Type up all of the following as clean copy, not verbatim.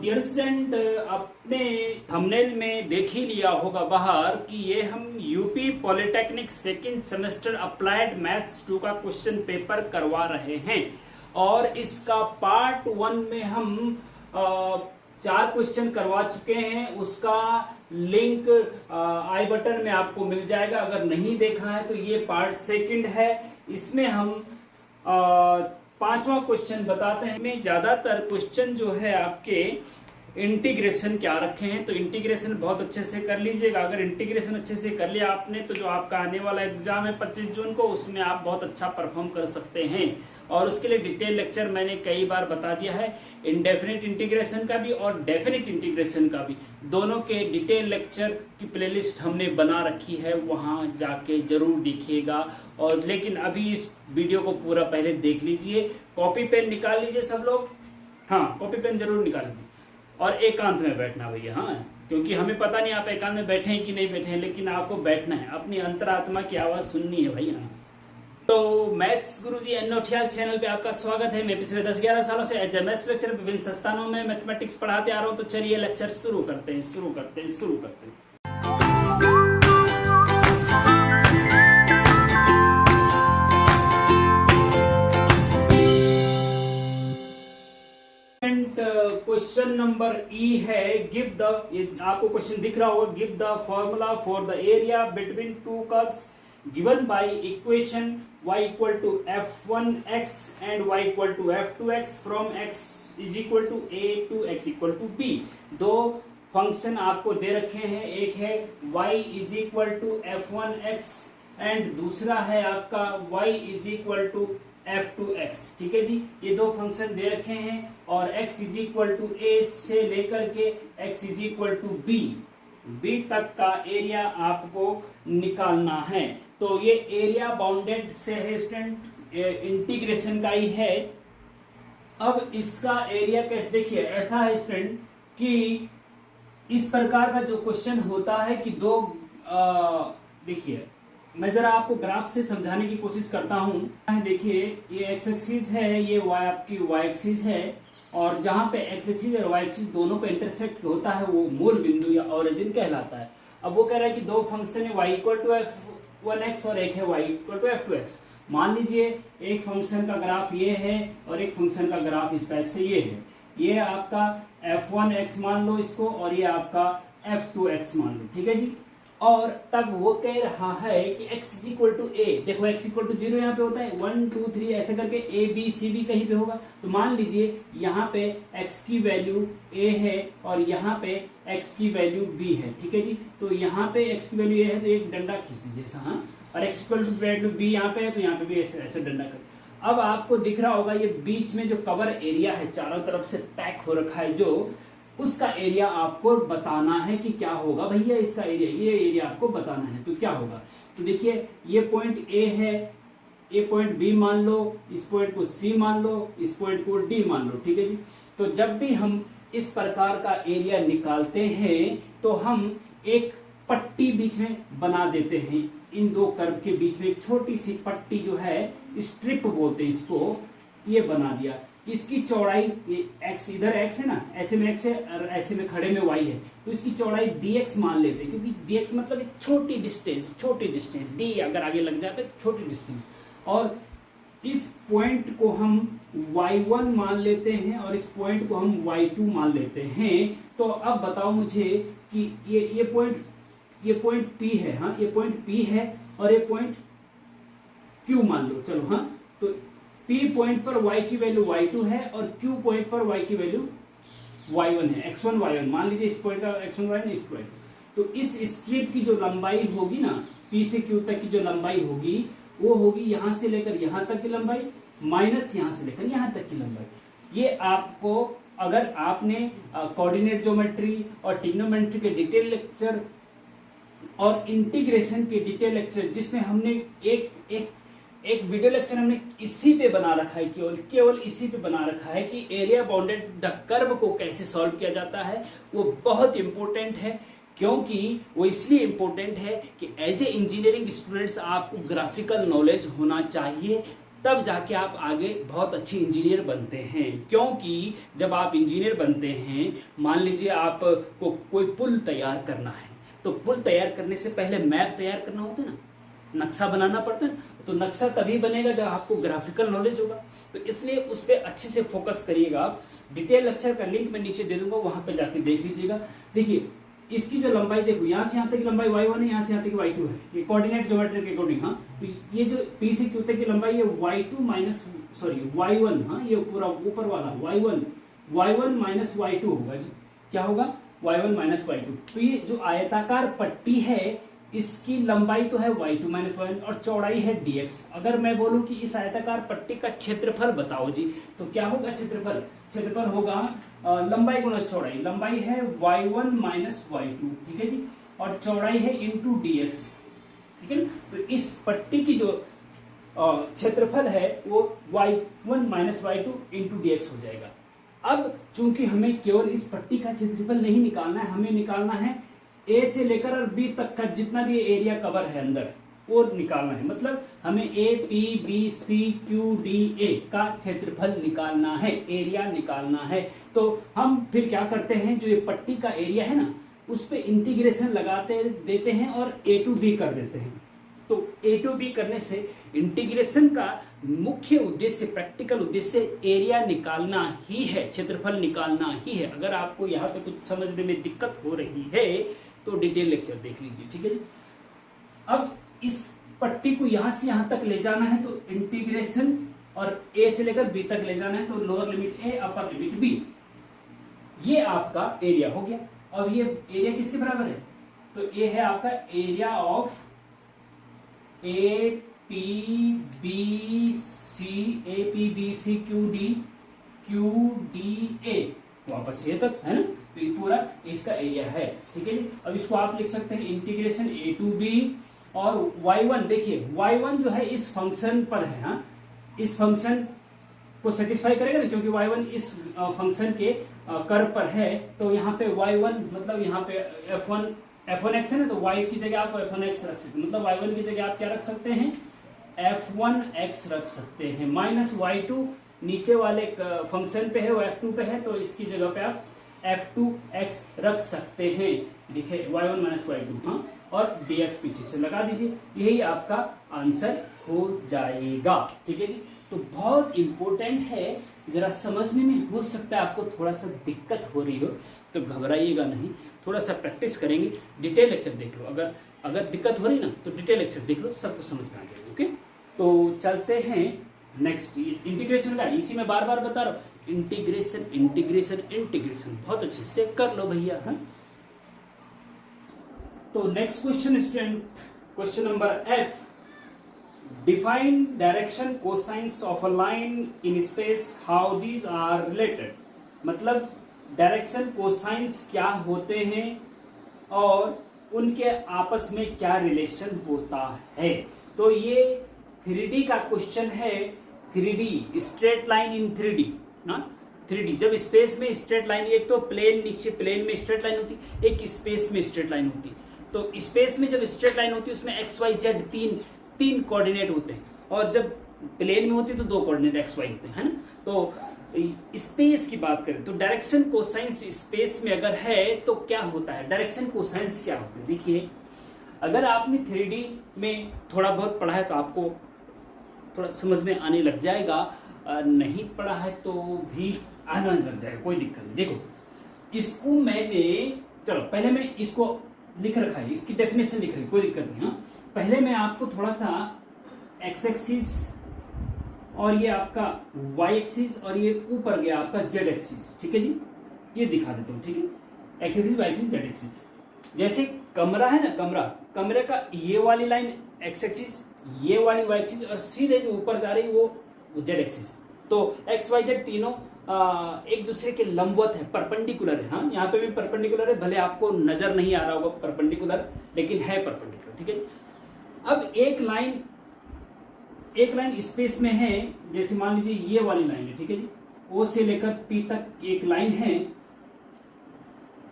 Dear student, अपने thumbnail में देख ही लिया होगा बाहर कि ये हम UP polytechnic second semester applied maths 2 का क्वेश्चन पेपर करवा रहे हैं। और इसका पार्ट 1 में हम 4 क्वेश्चन करवा चुके हैं। उसका लिंक आई बटन में आपको मिल जाएगा। अगर नहीं देखा है तो ये पार्ट 2 है। इसमें हम 5वां क्वेश्चन बताते हैं। इसमें ज्यादातर क्वेश्चन जो है आपके इंटीग्रेशन क्या रखे हैं, तो इंटीग्रेशन बहुत अच्छे से कर लीजिएगा। अगर इंटीग्रेशन अच्छे से कर लिया आपने तो जो आपका आने वाला एग्जाम है 25 जून को, उसमें आप बहुत अच्छा परफॉर्म कर सकते हैं। और उसके लिए डिटेल लेक्चर मैंने कई बार बता दिया है, इनडेफिनिट इंटीग्रेशन का भी और डेफिनिट इंटीग्रेशन का भी। दोनों के डिटेल लेक्चर की प्लेलिस्ट हमने बना रखी है, वहां जाके जरूर देखिएगा। और लेकिन अभी इस वीडियो को पूरा पहले देख लीजिए। कॉपी पेन निकाल लीजिए सब लोग। हाँ, कॉपी पेन जरूर निकाल लीजिए और एकांत में बैठना भैया। हाँ, क्योंकि हमें पता नहीं आप एकांत में बैठे हैं कि नहीं बैठे हैं, लेकिन आपको बैठना है, अपनी अंतरात्मा की आवाज सुननी है भैया। तो मैथ्स गुरुजी एनोठियाल चैनल पे आपका स्वागत है। मैं पिछले 10-11 सालों से एज ए मैथ्स लेक्चर विभिन्न संस्थानों में मैथमेटिक्स पढ़ाते आ रहा हूं। तो चलिए लेक्चर शुरू करते हैं। क्वेश्चन नंबर ई है, गिव द, ये आपको क्वेश्चन दिख रहा होगा, give the formula for the area between two curves given by equation y equal to f1x and y equal to f2x from x is equal to a to x equal to b। दो function आपको दे रखे हैं, एक है y is equal to f1x and दूसरा है आपका y is equal to f2x। ठीक है जी, ये दो फंक्शन दे रखे हैं और x is equal to a से लेकर के x is equal to b तक का एरिया आपको निकालना है। तो ये एरिया बाउंडेड से है स्टूडेंट, इंटीग्रेशन का ही है। अब इसका एरिया कैसे, देखिए ऐसा है स्टूडेंट कि इस प्रकार का जो क्वेश्चन होता है कि दो देखिए मैं जरा आपको ग्राफ से समझाने की कोशिश करता हूं। देखिए ये एक्स एक्सिस है, ये वाई आपकी वाई एक्सिस है, और जहां पे एक्स एक्सिस और वाई एक्सिस दोनों का इंटरसेक्ट होता है वो मूल बिंदु या ओरिजिन कहलाता है। अब वो कह रहा है कि दो फंक्शन है y इक्वल टू f1x और एक है y इक्वल टू f2x। मान लीजिए एक फंक्शन का ग्राफ ये है और एक फंक्शन का ग्राफ इस टाइप से ये है। ये आपका f1x मान लो इसको, और ये आपका f2x मान लो। ठीक है जी। और तब वो कह रहा है कि x इज इक्वल टू ए, देखो x इक्वल टू 0 यहाँ पे होता है, 1 2 3 ऐसे करके a b c भी कहीं पे होगा। तो मान लीजिए यहाँ पे x की वैल्यू a है और यहाँ पे x की वैल्यू b है। ठीक है जी। तो यहाँ पे x की वैल्यू a है तो एक डंडा खींच दीजिए ऐसा, हाँ, और x equal to value b यहाँ पे है तो यहाँ पे भी ऐसे डंडा कर। अब आपको दिख रहा होगा ये बीच में जो कवर एरिया है, चारों तरफ से पैक हो रखा है, जो उसका एरिया आपको बताना है कि क्या होगा भैया। इसका एरिया, ये एरिया आपको बताना है तो क्या होगा। तो देखिए ये पॉइंट A है, ये पॉइंट B मान लो, इस पॉइंट को C मान लो, इस पॉइंट को D मान लो। ठीक है जी। तो जब भी हम इस प्रकार का एरिया निकालते हैं तो हम एक पट्टी बीच में बना देते हैं। इन दो कर्व के बीच में एक छोटी सी पट्टी जो है, स्ट्रिप बोलते हैं इसको, ये बना दिया। इसकी चौड़ाई, ये x, इधर x है ना, ऐसे में x है और ऐसे में खड़े में y है, तो इसकी चौड़ाई dx मान लेते हैं, क्योंकि dx मतलब एक छोटी डिस्टेंस, d अगर आगे लग जाता है छोटी डिस्टेंस। और इस पॉइंट को हम y1 मान लेते हैं और इस पॉइंट को हम y2 मान लेते हैं। तो अब बताओ मुझे कि ये पॉइंट P है, हाँ, ये पॉइंट P है और ये पॉइंट Q मान लो। चलो हाँ, तो P पॉइंट पर y की वैल्यू y2 है और Q पॉइंट पर y की वैल्यू y1 है, x1 y1 मान लीजिए। इस पॉइंट का x1 y1 इस पॉइंट, तो इस स्ट्रिप की जो लंबाई होगी ना, P से Q तक की जो लंबाई होगी वो होगी यहां से लेकर यहां तक की लंबाई माइनस यहां से लेकर यहां तक की लंबाई। ये आपको, अगर आपने कोऑर्डिनेट ज्योमेट्री और ट्रिग्नोमेट्री के डिटेल लेक्चर और इंटीग्रेशन के डिटेल लेक्चर, जिसमें हमने एक वीडियो लेक्चर हमने इसी पे बना रखा है, केवल इसी पे बना रखा है कि एरिया बाउंडेड द कर्व को कैसे सॉल्व किया जाता है। वो बहुत इंपॉर्टेंट है, क्योंकि वो इसलिए इंपॉर्टेंट है कि एज ए इंजीनियरिंग स्टूडेंट्स आपको ग्राफिकल नॉलेज होना चाहिए, तब जाके आप आगे बहुत अच्छे इंजीनियर बनते हैं। क्योंकि जब आप इंजीनियर बनते हैं, मान लीजिए आपको कोई पुल तैयार करना है, तो पुल तैयार करने से पहले मैप तैयार करना होता है ना, नक्शा बनाना पड़ता है। तो नक्शा तभी बनेगा जब आपको ग्राफिकल नॉलेज होगा। तो इसलिए उस पर अच्छे से फोकस करिएगा आप। डिटेल लेक्चर का लिंक मैं नीचे दे दूंगा, वहां पे जाके देख लीजिएगा। देखिए इसकी जो लंबाई देखो, यहाँ से यहाँ तक की लंबाई y1 है, यहाँ से यहाँ तक की y2 है, ये कोऑर्डिनेट ज्योमेट्री के अकॉर्डिंग। हाँ, तो ये जो P से Q तक की लंबाई है y1, हाँ ये पूरा ऊपर वाला y1 माइनस y2 होगा जी। क्या होगा? y1 minus y2। तो ये जो आयताकार पट्टी है इसकी लंबाई तो है y2 माइनस y1 और चौड़ाई है dx। अगर मैं बोलूं कि इस आयताकार पट्टी का क्षेत्रफल बताओ जी, तो क्या होगा क्षेत्रफल? क्षेत्रफल होगा लंबाई गुणा चौड़ाई। लंबाई है y1 माइनस y2, ठीक है जी, और चौड़ाई है इंटू dx, ठीक है ना। तो इस पट्टी की जो क्षेत्रफल है वो y1 minus y2 into dx हो जाएगा। अब चूंकि हमें केवल इस पट्टी का क्षेत्रफल नहीं निकालना है, हमें निकालना है ए से लेकर और बी तक का जितना भी एरिया कवर है अंदर, वो निकालना है। मतलब हमें A P B C Q D A का क्षेत्रफल निकालना है, एरिया निकालना है। तो हम फिर क्या करते हैं, जो ये पट्टी का एरिया है ना, उस पे इंटीग्रेशन लगाते देते हैं और ए टू बी कर देते हैं। तो ए टू बी करने से इंटीग्रेशन का मुख्य उद्देश्य, प्रैक्टिकल उद्देश्य एरिया निकालना ही है, क्षेत्रफल निकालना ही है। अगर आपको यहाँ पे कुछ समझने में दिक्कत हो रही है तो डिटेल लेक्चर देख लीजिए, ठीक है जी। अब इस पट्टी को यहां से यहां तक ले जाना है, तो इंटीग्रेशन और ए से लेकर बी तक ले जाना है, तो लोअर लिमिट ए अपर लिमिट बी, ये आपका एरिया हो गया। अब ये एरिया किसके बराबर है? तो ये है आपका area of A P B C Q D A, वापस ये तक है ना, तो ये पूरा इसका एरिया है, ठीक है जी। अब इसको आप लिख सकते हैं इंटीग्रेशन ए टू बी और y1, देखिए y1 जो है इस फंक्शन पर है, हाँ इस फंक्शन को सेटिस्फाई करेगा ना, क्योंकि y1 इस फंक्शन के कर्व पर है। तो यहाँ पे y1 मतलब यहाँ पे f1x है ना, तो y की जगह आप f1x रख सकते हैं। मतलब y1 की जगह आप क्या रख सकते हैं? f1x रख सकते हैं। माइनस y2 नीचे वाले फंक्शन पे है, वो f2 पे है, तो इसकी जगह पे आप f2x रख सकते हैं। देखिए y1 माइनस y2, हाँ, और dx पीछे से लगा दीजिए, यही आपका आंसर हो जाएगा, ठीक है जी। तो बहुत इंपॉर्टेंट है, जरा समझने में हो सकता है आपको थोड़ा सा दिक्कत हो रही हो, तो घबराइएगा नहीं, थोड़ा सा प्रैक्टिस करेंगे। डिटेल लेक्चर देख लो, अगर दिक्कत हो रही ना तो डिटेल लेक्चर देख लो, सब कुछ समझ में आ जाएगा। ओके, तो चलते हैं नेक्स्ट इंटीग्रेशन का। इसी में बार बार बता रहा हूं, इंटीग्रेशन बहुत अच्छे से कर लो भैया। हाँ, तो next question student, question number F, define direction cosines of a line in space, how these are related. मतलब डायरेक्शन कोसाइंस क्या होते हैं और उनके आपस में क्या रिलेशन होता है। तो ये 3D का क्वेश्चन है, 3D straight line in 3D ना, 3D जब स्पेस में स्ट्रेट लाइन, एक तो प्लेन नीचे प्लेन में स्ट्रेट लाइन होती, एक स्पेस में स्ट्रेट लाइन होती। तो स्पेस में जब स्ट्रेट लाइन होती है उसमें एक्स वाई जेड तीन कोऑर्डिनेट होते हैं, और जब प्लेन में होती है तो दो कोऑर्डिनेट एक्स वाई होते हैं, है ना। तो स्पेस की बात करें तो डायरेक्शन कोसाइंस स्पेस में अगर है तो क्या होता है, डायरेक्शन कोसाइंस क्या होता है। देखिए, अगर आपने 3D में थोड़ा बहुत पढ़ा है तो आपको थोड़ा समझ में आने लग जाएगा, नहीं पढ़ा है तो भी आने लग जाएगा, कोई दिक्कत नहीं। देखो, इसको मैंने, चलो पहले मैं इसको लिख रखा है, इसकी डेफिनेशन लिख रही है, कोई दिक्कत नहीं। हाँ, पहले मैं आपको थोड़ा सा एक्स एक्सिस और ये आपका वाई एक्सिस और ये ऊपर गया आपका जेड एक्सिस, ठीक है जी, ये दिखा देता हूँ, ठीक है। X axis, Y axis, Z axis. जैसे कमरा है ना, कमरे का ये वाली लाइन एक्स एक्सिस, ये वाली वाई एक्सिस, और सीधे जो ऊपर जा रही वो जेड एक्सिस। तो एक्स वाई जेड तीनों एक दूसरे के लंबवत है, परपेंडिकुलर है। हाँ, यहाँ पे भी परपेंडिकुलर है, भले आपको नजर नहीं आ रहा होगा परपेंडिकुलर, लेकिन है परपेंडिकुलर, ठीक है। अब एक लाइन स्पेस में है, जैसे मान लीजिए ये वाली लाइन है, ठीक है जी, ओ से लेकर पी तक एक लाइन है।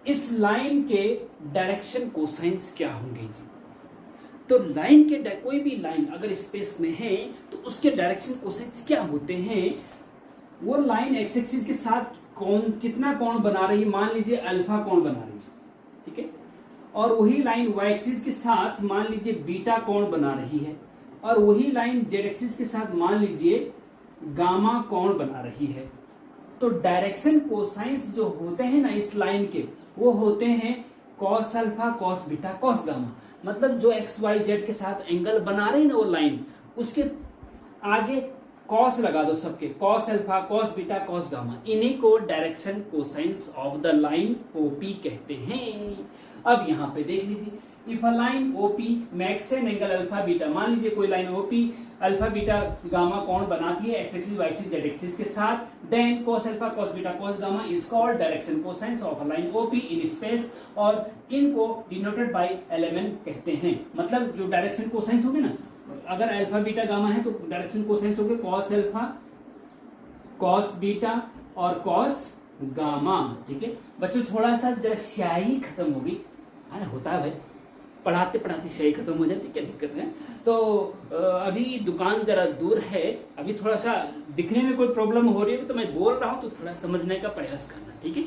इस लाइन के डायरेक्शन कोसाइंस क्या होंगे जी। तो लाइन के कोई भी लाइन अगर स्पेस में है तो उसके डायरेक्शन कोसाइंस क्या होते हैं, वो लाइन एक्स एक्सिस के साथ कितना कोण बना रही है, मान लीजिए अल्फा कोण बना रही है, ठीक है, और वही लाइन वाई एक्सिस के साथ मान लीजिए बीटा कोण बना रही है, और वही लाइन जेड एक्सिस के साथ मान लीजिए गामा कोण बना रही है। तो डायरेक्शन कोसाइंस जो होते हैं ना इस लाइन के, वो होते हैं cos alpha, cos beta, cos gamma. मतलब जो एक्स वाई जेड के साथ एंगल बना रही है ना वो लाइन, उसके आगे कॉस लगा दो सबके, cos alpha, cos beta, cos gamma. इन्हीं को direction cosines of the line OP कहते हैं। अब यहाँ पे देख लीजिए, if a line OP makes an angle alpha beta, मान लीजिए कोई line OP alpha beta gamma कोण बनाती है X axis Y axis Z axis के साथ, then cos alpha cos beta cos gamma is called direction cosines of a line OP in space, और इनको डिनोटेड बाय एलिमेंट कहते हैं। मतलब जो डायरेक्शन कोसाइंस होगी ना, अगर अल्फा बीटा गामा है तो डायरेक्शन कोसाइंस होगी cos अल्फा cos बीटा और cos गामा। ठीक है बच्चों, थोड़ा सा जरा स्याही खत्म होगी, होता है भाई, पढ़ाते पढ़ाते स्याही खत्म हो जाती, क्या दिक्कत है। तो अभी दुकान जरा दूर है, अभी थोड़ा सा दिखने में कोई प्रॉब्लम हो रही है तो मैं बोल रहा हूं, तो थोड़ा समझने का प्रयास करना, ठीक है।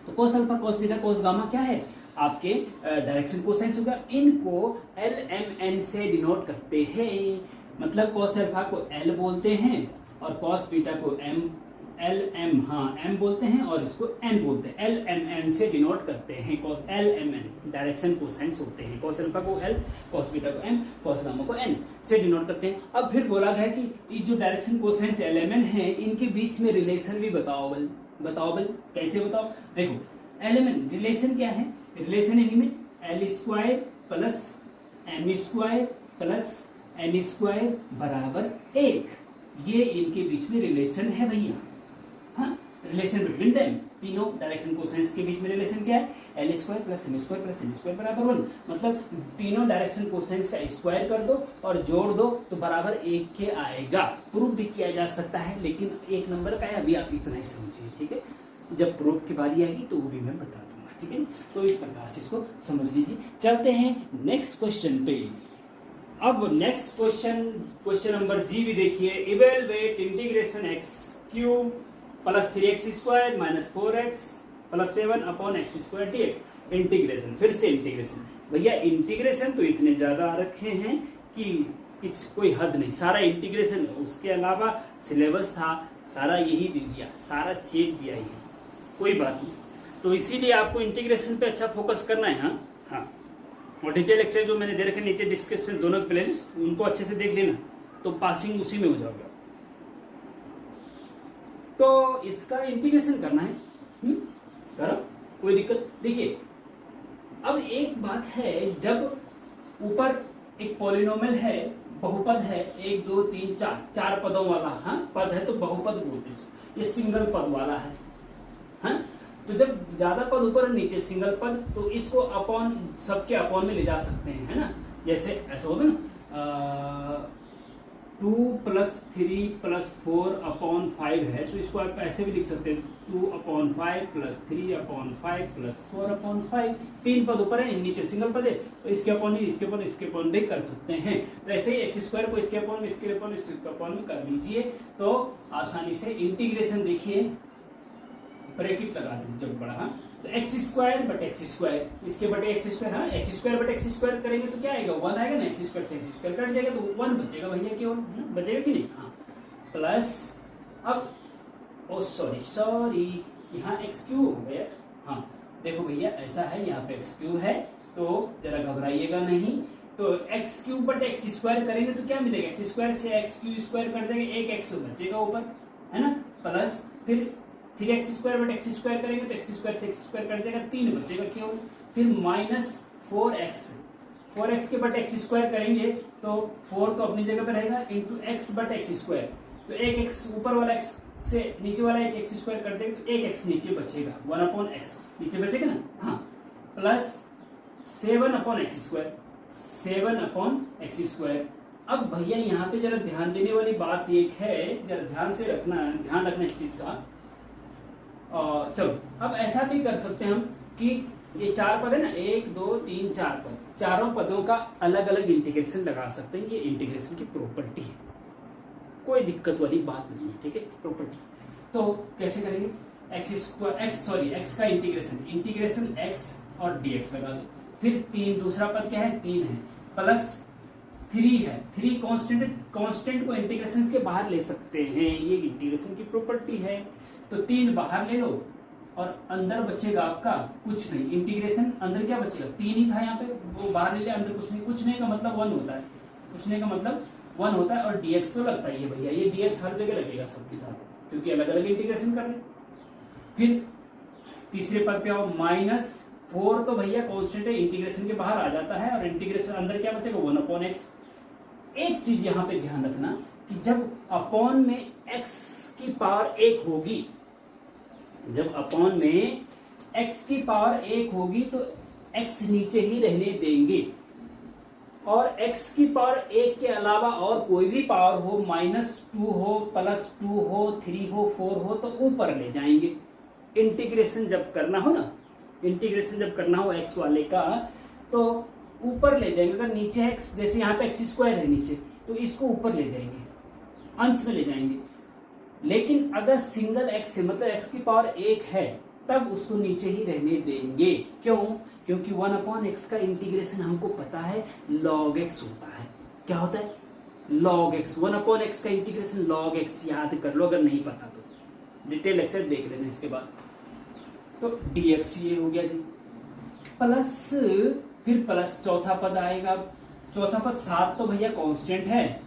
तो cos alpha cos beta cos gamma क्या है, आपके डायरेक्शन कोसाइंस होगा। इनको LMN से डिनोट करते हैं। मतलब cos अल्फा को L बोलते हैं और cos बीटा को M बोलते हैं, और इसको N बोलते हैं। LMN से डिनोट करते हैं। LMN डायरेक्शन कोसाइंस होते हैं। cos अल्फा को L, cos बीटा को M, cos गामा को N से डिनोट करते हैं। अब फिर बोला गया कि ये जो डायरेक्शन कोसाइंस LMN है, इनके बीच में रिलेशन भी बताओ बल। कैसे बताओ, देखो LMN रिलेशन क्या है, रिलेशन है इनमें L square plus M square plus N square बराबर 1, ये इनके बीच में रिलेशन है भैया। हाँ, रिलेशन बिटवीन देम, तीनों डायरेक्शन कोसाइंस के बीच में रिलेशन क्या है, L square plus M square plus N square बराबर 1। मतलब तीनों डायरेक्शन कोसाइंस का स्क्वायर कर दो और जोड़ दो तो बराबर 1 के आएगा। प्रूफ भी किया जा सकता है, लेकिन 1 नंबर का है, अभी आप इतना ही समझिए, ठीक है। जब प्रूफ की बारी आएगी तो वो भी मैं बता दूंगा, ठीक है। तो इस प्रकार से इसको समझ लीजिए। चलते हैं नेक्स्ट क्वेश्चन पे। अब नेक्स्ट क्वेश्चन नंबर जी भी देखिए। Evaluate integration x cube plus 3x square minus 4x plus 7 upon x square dx। Integration, फिर से इंटीग्रेशन। भैया इंटीग्रेशन तो इतने ज्यादा रखे हैं कि कोई हद नहीं, सारा इंटीग्रेशन। उसके अलावा सिलेबस था सारा यही दे दिया, सारा चेक दिया ही, कोई बात नहीं। तो इसीलिए आपको इंटीग्रेशन पे अच्छा फोकस करना है। हाँ, और डिटेल लेक्चर जो मैंने दे रखे नीचे डिस्क्रिप्शन दोनों प्लेलिस्ट, उनको अच्छे से देख लेना, तो पासिंग उसी में हो जाओगे। तो इसका इंटीग्रेशन करना है, करो, कोई दिक्कत। देखिए अब एक बात है, जब ऊपर एक पॉलिनोमियल है, बहुपद है, 1 2 3 4 4 पदों वाला पद है, तो बहुपद बोलते हैं। ये सिंगल पद वाला है। तो जब ज्यादा पद ऊपर और नीचे सिंगल पद, तो इसको अपॉन, सबके अपॉन में ले जा सकते हैं, है ना। जैसे ऐसा होगा ना, 2 + 3 + 4 अपॉन 5 है, तो इसको आप ऐसे भी लिख सकते हैं, 2/5 + 3/5 + 4/5। 3 पद ऊपर है, नीचे सिंगल पद है, तो इसके अपॉन इसके अपॉन भी कर सकते हैं। तो ऐसे ही एक्स स्क्वायर को इसके अपॉन में कर लीजिए, तो आसानी से इंटीग्रेशन। देखिए ब्रैकेट लगा दीजिए जब बड़ा, तो एक्स स्क्वायर बटे एक्स स्क्वायर, इसके बटे एक्स स्क्वायर, एक्स स्क्वायर बटे एक्स स्क्वायर करेंगे तो क्या आएगा, 1 आएगा ना। एक्स स्क्वायर से एक्स स्क्वायर कट जाएगा तो 1 बचेगा भैया, केवल बचेगा कि नहीं। प्लस, अब सॉरी यहाँ एक्स क्यूब हो गया। देखो भैया ऐसा है, यहाँ पे एक्स क्यूब है, तो जरा घबराइएगा नहीं। तो एक्स क्यूब बटे एक्स स्क्वायर करेंगे तो क्या मिलेगा, एक्स स्क्वायर से एक्स क्यूब स्क्वायर कट जाएगा, एक एक्स बचेगा ऊपर, है ना। प्लस फिर 3x स्क्वायर बटे एक्स स्क्वायर करेंगे तो एक्स स्क्वायर से एक्स स्क्वायर कट जाएगा, 3 बचेगा केवल। फिर माइनस 4x के बटे एक्स स्क्वायर करेंगे तो 4 तो अपनी जगह पे रहेगा, इंटू एक्स बटे एक्स स्क्वायर, तो एक एक्स ऊपर वाला एक्स से नीचे वाला एक एक्स स्क्वायर कर देंगे तो एक एक्स नीचे बचेगा, 1/x नीचे बचेगा ना। Plus 7/x square. अब भैया यहाँ पे जरा ध्यान देने वाली बात एक है, जरा ध्यान रखना इस चीज का। चलो अब ऐसा भी कर सकते हैं हम कि ये 4 पद है ना, 1 2 3 4 पद, चारों पदों का अलग अलग इंटीग्रेशन लगा सकते हैं, ये इंटीग्रेशन की प्रॉपर्टी है, कोई दिक्कत वाली बात नहीं है, ठीक है, प्रॉपर्टी। तो कैसे करेंगे, एक्स का इंटीग्रेशन एक्स और dx लगा दो, फिर 3 दूसरा पद क्या है 3 है, प्लस 3 है, 3 कांस्टेंट को इंटीग्रेशन के बाहर ले सकते हैं, ये इंटीग्रेशन की प्रॉपर्टी है। तो 3 बाहर ले लो और अंदर बचेगा आपका कुछ नहीं, इंटीग्रेशन अंदर क्या बचेगा 3 ही था यहाँ पे, वो बाहर ले लिया, अंदर कुछ नहीं, कुछ नहीं का मतलब 1 होता है, कुछ नहीं का मतलब 1 होता है, और dx तो लगता ही है भैया, ये dx हर जगह लगेगा सबके साथ, क्योंकि अलग अलग इंटीग्रेशन कर रहे हैं। फिर तीसरे पद पे आओ, -4 तो भैया कांस्टेंट है, इंटीग्रेशन के बाहर आ जाता है, और इंटीग्रेशन अंदर क्या बचेगा 1/x। एक चीज यहाँ पे ध्यान रखना कि जब अपॉन में x की पावर 1 होगी, जब अपॉन में x की पावर 1 होगी तो x नीचे ही रहने देंगे, और x की पावर 1 के अलावा और कोई भी पावर हो, -2 हो, +2 हो, 3 हो, 4 हो, तो ऊपर ले जाएंगे। इंटीग्रेशन जब करना हो ना, इंटीग्रेशन जब करना हो x वाले का, तो ऊपर ले जाएंगे। अगर नीचे है x, जैसे यहाँ पे x² है नीचे, तो इसको ऊपर ले जाएंगे, अंश में ले जाएंगे। लेकिन अगर सिंगल x है, मतलब x की पावर 1 है, तब उसको नीचे ही रहने देंगे। क्यों? क्योंकि 1/x का इंटीग्रेशन हमको पता है log x होता है। क्या होता है? log x। 1/x का इंटीग्रेशन log x, याद कर लो अगर नहीं पता तो, डिटेल लेक्चर देख लेना इसके बाद। तो dx ये हो गया जी, प्लस फिर प्लस चौथा पद आएगा। चौथा पद 7 तो भैया कांस्टेंट है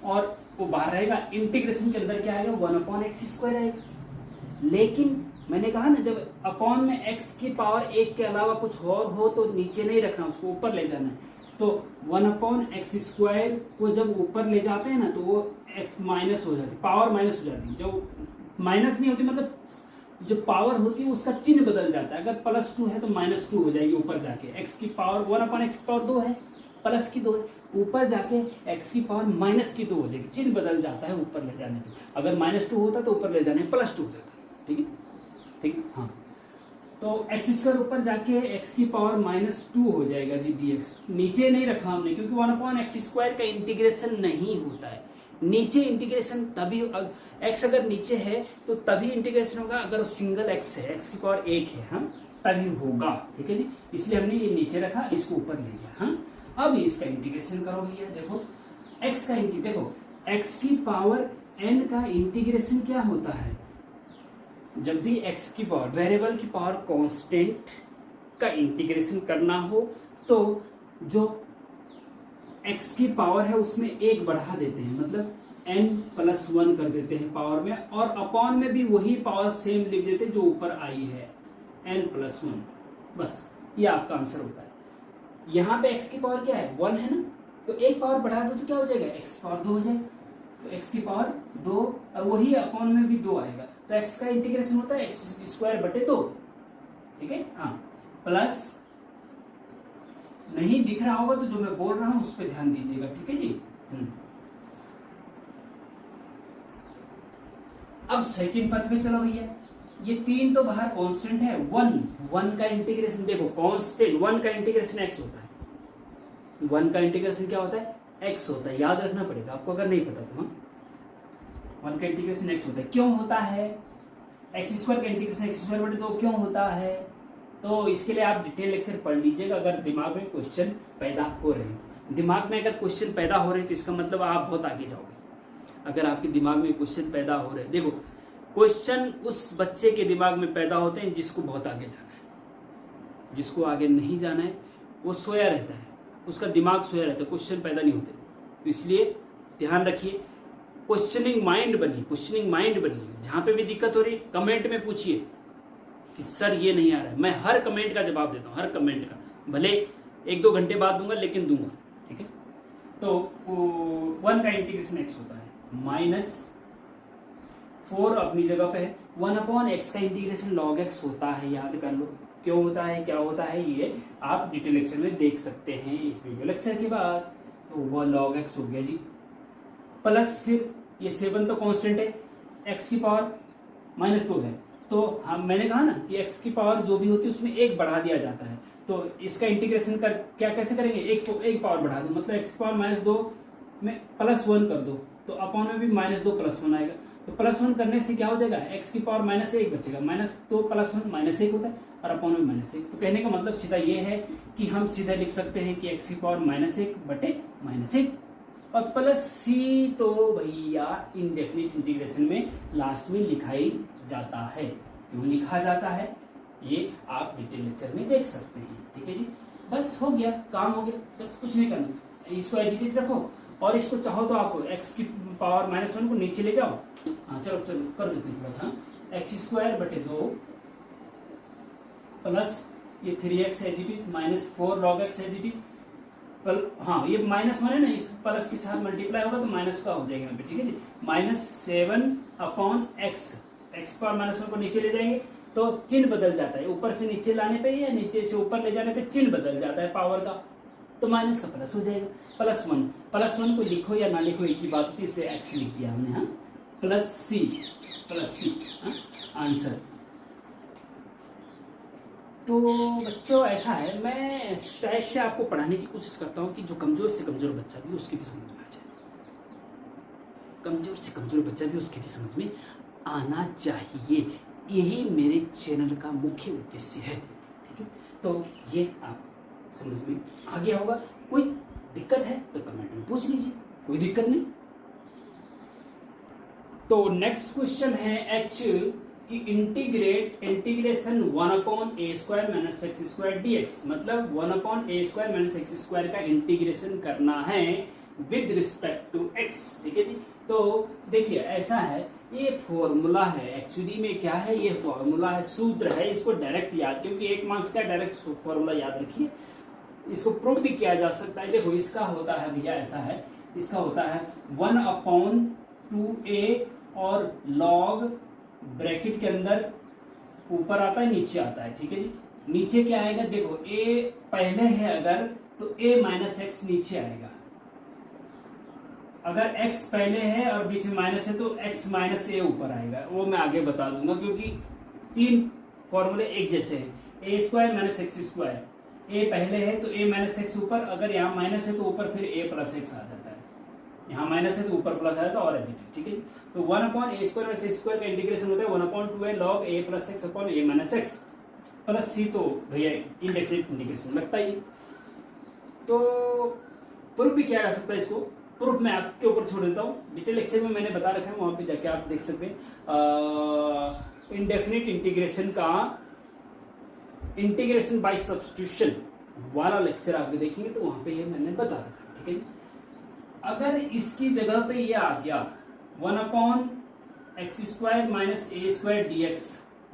और वो बाहर रहेगा, इंटीग्रेशन के अंदर क्या आएगा 1/x² आएगा। लेकिन मैंने कहा ना, जब अपॉन में x की पावर 1 के अलावा कुछ और हो तो नीचे नहीं रखना, उसको ऊपर ले जाना है। तो 1/x² को जब ऊपर ले जाते हैं ना, तो वो x माइनस हो जाती, पावर माइनस हो जाती है। जो माइनस नहीं होती, मतलब जो पावर होती है उसका चिन्ह बदल जाता है। अगर +2 है तो -2 हो जाएगी ऊपर जाके। x की पावर 1/x की पावर 2 है, प्लस की 2 है, ऊपर जाके x की पावर -2 हो जाएगी, चिन्ह बदल जाता है ऊपर ले जाने पे। अगर -2 होता तो ऊपर ले जाने +2 हो जाता है। ठीक है, ठीक है, हाँ। तो x² ऊपर जाके x की पावर -2 हो जाएगा जी dx। नीचे नहीं रखा हमने, क्योंकि 1/x² का इंटीग्रेशन नहीं होता है। नीचे इंटीग्रेशन तभी, x अगर नीचे है तो तभी इंटीग्रेशन होगा, अगर सिंगल x है, x की पावर 1 है, हाँ, तभी होगा। ठीक है जी, इसलिए हमने ये नीचे रखा, इसको ऊपर ले गया। हाँ, अब इसका इंटीग्रेशन करो भैया। देखो x का देखो x की पावर n का इंटीग्रेशन क्या होता है, जब भी x की पावर, वेरिएबल की पावर कांस्टेंट का इंटीग्रेशन करना हो तो जो x की पावर है उसमें 1 बढ़ा देते हैं, मतलब n+1 कर देते हैं पावर में, और अपॉन में भी वही पावर सेम लिख देते हैं जो ऊपर आई है, n+1। बस ये आपका आंसर होता है। यहाँ पे x की पावर क्या है 1 है ना, तो 1 पावर बढ़ा दो तो क्या हो जाएगा, x की पावर 2 हो जाएगा। तो x की पावर 2 और वही अपॉन में भी 2 आएगा, तो x का इंटीग्रेशन होता है x²/2। ठीक है, हाँ। प्लस नहीं दिख रहा होगा तो जो मैं बोल रहा हूं उस पर ध्यान दीजिएगा। ठीक है जी। अब सेकंड पद पे चलो भैया। ये 3 तो बाहर कांस्टेंट है, 1 का इंटीग्रेशन देखो, कांस्टेंट 1 का इंटीग्रेशन x होता है। 1 का इंटीग्रेशन क्या होता है, x होता है, याद रखना पड़ेगा आपको अगर नहीं पता तो। 1 का इंटीग्रेशन x होता है। क्यों होता है, x² का इंटीग्रेशन x²/2 क्यों होता है, तो इसके लिए आप डिटेल लेक्चर पढ़ लीजिएगा अगर दिमाग में क्वेश्चन पैदा हो रहे हैं। दिमाग में अगर क्वेश्चन पैदा हो रहे हैं तो इसका मतलब आप बहुत आगे जाओगे। अगर आपके दिमाग में क्वेश्चन पैदा हो रहे हैं, देखो क्वेश्चन उस बच्चे के दिमाग में पैदा होते हैं जिसको बहुत आगे जाना है। जिसको आगे नहीं जाना है वो सोया रहता है, उसका दिमाग सोया रहता है, क्वेश्चन पैदा नहीं होते। तो इसलिए ध्यान रखिए, क्वेश्चनिंग माइंड बनिए। जहां पे भी दिक्कत हो रही है कमेंट में पूछिए कि सर ये नहीं आ रहा है। मैं हर कमेंट का जवाब देता हूँ, हर कमेंट का, भले 1-2 घंटे बाद दूंगा लेकिन दूंगा। ठीक है, तो 1 का इंटीग्रेशन x होता है, -4 अपनी जगह पे है। 1/x का इंटीग्रेशन log x होता है, याद कर लो। क्यों होता है, क्या होता है, ये आप डिटेल लेक्चर में देख सकते हैं इस वीडियो लेक्चर के बाद। तो वो log x हो गया जी, प्लस फिर ये 7 तो कांस्टेंट है, x की पावर -2 है, तो हम मैंने कहा ना कि x की पावर जो भी होती है उसमें 1 बढ़ा दिया जाता है। तो इसका इंटीग्रेशन कर क्या कैसे करेंगे, एक पावर बढ़ा दो, मतलब एक्स पावर -2 में +1 कर दो तो अपॉन में भी -2 +1 आएगा। तो +1 करने से क्या हो जाएगा, एक्स की पावर -1 बचेगा, -2 +1 -1 होता है और अपॉन में -1। तो कहने का मतलब सीधा ये है कि हम सीधा लिख सकते हैं कि एक्स की पावर -1 बटे -1 और प्लस सी तो भैया इनडेफिनिट इंटीग्रेशन में लास्ट में लिखा ही जाता है। क्यों लिखा जाता है ये आप डिटेल लेक्चर में देख सकते हैं। ठीक है जी, बस हो गया, काम हो गया, बस कुछ नहीं करना। इसको एज इट इज रखो और इसको चाहो तो आप एक्स की पावर -1 को नीचे ले जाओ। हाँ चलो कर देते हैं थोड़ा सा। x² बटे 2 प्लस ये 3x as it is -4 log x as it is. हाँ ये माइनस वन है ना, इस प्लस के साथ मल्टीप्लाई होगा तो माइनस का हो जाएगा यहाँ पे। ठीक है जी, -7/x, एक्स पावर -1 को नीचे ले जाएंगे तो चिन्ह बदल जाता है, ऊपर से नीचे लाने पे या नीचे से ऊपर ले जाने पे चिन्ह बदल जाता है पावर का, तो माइनस का प्लस हो जाएगा। +1 को लिखो या ना लिखो एक ही बात होती है, इसलिए एक्स लिख दिया हमने। हाँ प्लस सी आंसर। तो बच्चों ऐसा है, मैं इस टाइप से आपको पढ़ाने की कोशिश करता हूँ कि जो कमजोर से कमजोर बच्चा भी उसके भी समझ में आ जाए, कमजोर से कमजोर बच्चा भी उसके भी समझ में आना चाहिए। यही मेरे चैनल का मुख्य उद्देश्य है। ठीक है, तो ये आप समझ में आ गया होगा। कोई दिक्कत है तो कमेंट में पूछ लीजिए, कोई दिक्कत नहीं। तो नेक्स्ट क्वेश्चन है एच कि इंटीग्रेशन 1/a² - x² dx, मतलब 1/a² - x² का इंटीग्रेशन करना है विद रिस्पेक्ट टू x। ठीक है जी, तो देखिए ऐसा है, ये फॉर्मूला है, एक्चुअली में क्या है, ये फॉर्मूला है, सूत्र है, इसको डायरेक्ट याद, क्योंकि 1 मार्क्स का डायरेक्ट फॉर्मूला याद रखिए, इसको प्रूव भी किया जा सकता है। देखो इसका होता है भैया, ऐसा है, इसका होता है 1/2a और log ब्रैकेट के अंदर ऊपर आता है नीचे आता है। ठीक है जी, नीचे क्या आएगा, देखो a पहले है अगर तो a - x नीचे आएगा, अगर x पहले है और बीच में माइनस है तो x - a ऊपर आएगा, वो मैं आगे बता दूंगा क्योंकि 3 फॉर्मूले एक जैसे हैं। a² - x², a पहले है तो a - x ऊपर, अगर यहाँ माइनस है तो ऊपर फिर a + x आ जाता है, यहाँ माइनस है तो ऊपर प्लस आ जाता है और एडिटिव। ठीक है, तो 1/a² - x² का इंटीग्रेशन होता है 1/2a log a + x upon a - x plus C, तो भैया इनडेफिनिट इंटीग्रेशन लगता ही। तो प्रूफ भी किया जा सकता है, इसको प्रूफ मैं आपके ऊपर छोड़ देता हूँ, डिटेल लेक्चर में मैंने बता रखा है, वहां पे जाके आप देख सकते हैं। इनडेफिनिट इंटीग्रेशन का इंटीग्रेशन बाय सब्स्टिट्यूशन वाला लेक्चर आप देखेंगे तो वहां पे ये मैंने बता रखा है। ठीक है, अगर इसकी जगह पे ये आ गया 1/x² - a² dx,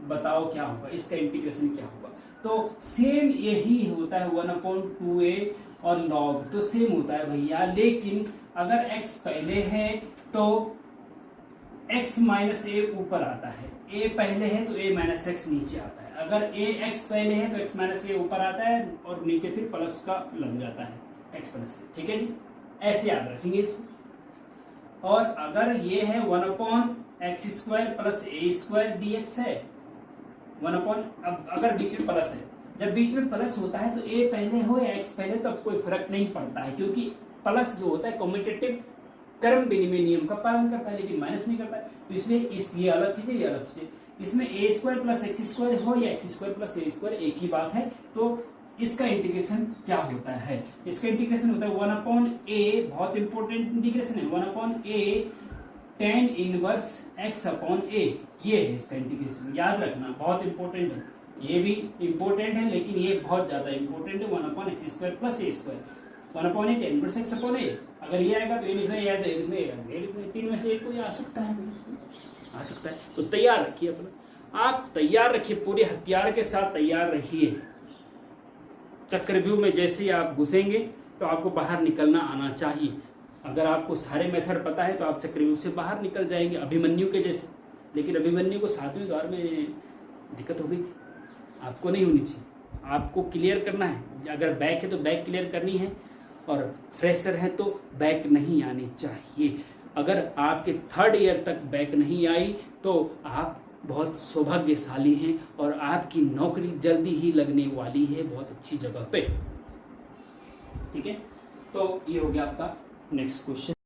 बताओ क्या होगा, इसका इंटीग्रेशन क्या होगा। तो सेम यही होता है 1/2a और log, तो सेम होता है भैया, लेकिन अगर x पहले है तो x - a ऊपर आता है, a पहले है तो a - x नीचे आता है, अगर x पहले है तो x - a ऊपर आता है और नीचे फिर प्लस का लग जाता है x + a। ठीक है जी, ऐसे याद रखेंगे इसको। और अगर ये है 1/x² + a² dx है, अब अगर बीच में प्लस है, जब बीच में प्लस होता है तो a पहले हो या x पहले तब कोई फर्क नहीं पड़ता है, क्योंकि प्लस जो होता है कम्यूटेटिव क्रम विनिमय नियम का पालन करता है, लेकिन माइनस नहीं करता है, तो इसलिए ये अलग चीज है, ये अलग चीज है। इसमें a² + x² हो या x² + a² एक ही बात है। तो इसका इंटीग्रेशन क्या होता है, इसका इंटीग्रेशन होता है 1/a, बहुत इंपॉर्टेंट इंटीग्रेशन है, 1/a tan इनवर्स x/a, ये है इसका इंटीग्रेशन, याद रखना, बहुत इंपॉर्टेंट है, ये भी इंपॉर्टेंट है लेकिन ये बहुत ज्यादा इंपॉर्टेंट है। 1/x² + a², 1/a tan inverse x/a, अगर ये आएगा तो ये लिखना है, या तो ये लिखना है, 3 में से एक कोई आ सकता है, तो तैयार रखिए अपना, आप तैयार रखिए, पूरे हथियार के साथ तैयार रहिए। चक्रव्यूह में जैसे ही आप घुसेंगे तो आपको बाहर निकलना आना चाहिए। अगर आपको सारे मेथड पता है तो आप चक्रव्यूह से बाहर निकल जाएंगे, अभिमन्यु के जैसे। लेकिन अभिमन्यु को 7वें द्वार में दिक्कत हो गई थी, आपको नहीं होनी चाहिए, आपको क्लियर करना है। अगर बैक है तो बैक क्लियर करनी है, और फ्रेशर है तो बैक नहीं आनी चाहिए। अगर आपके 3rd ईयर तक बैक नहीं आई तो आप बहुत सौभाग्यशाली हैं और आपकी नौकरी जल्दी ही लगने वाली है बहुत अच्छी जगह पे। ठीक है, तो ये हो गया आपका नेक्स्ट क्वेश्चन।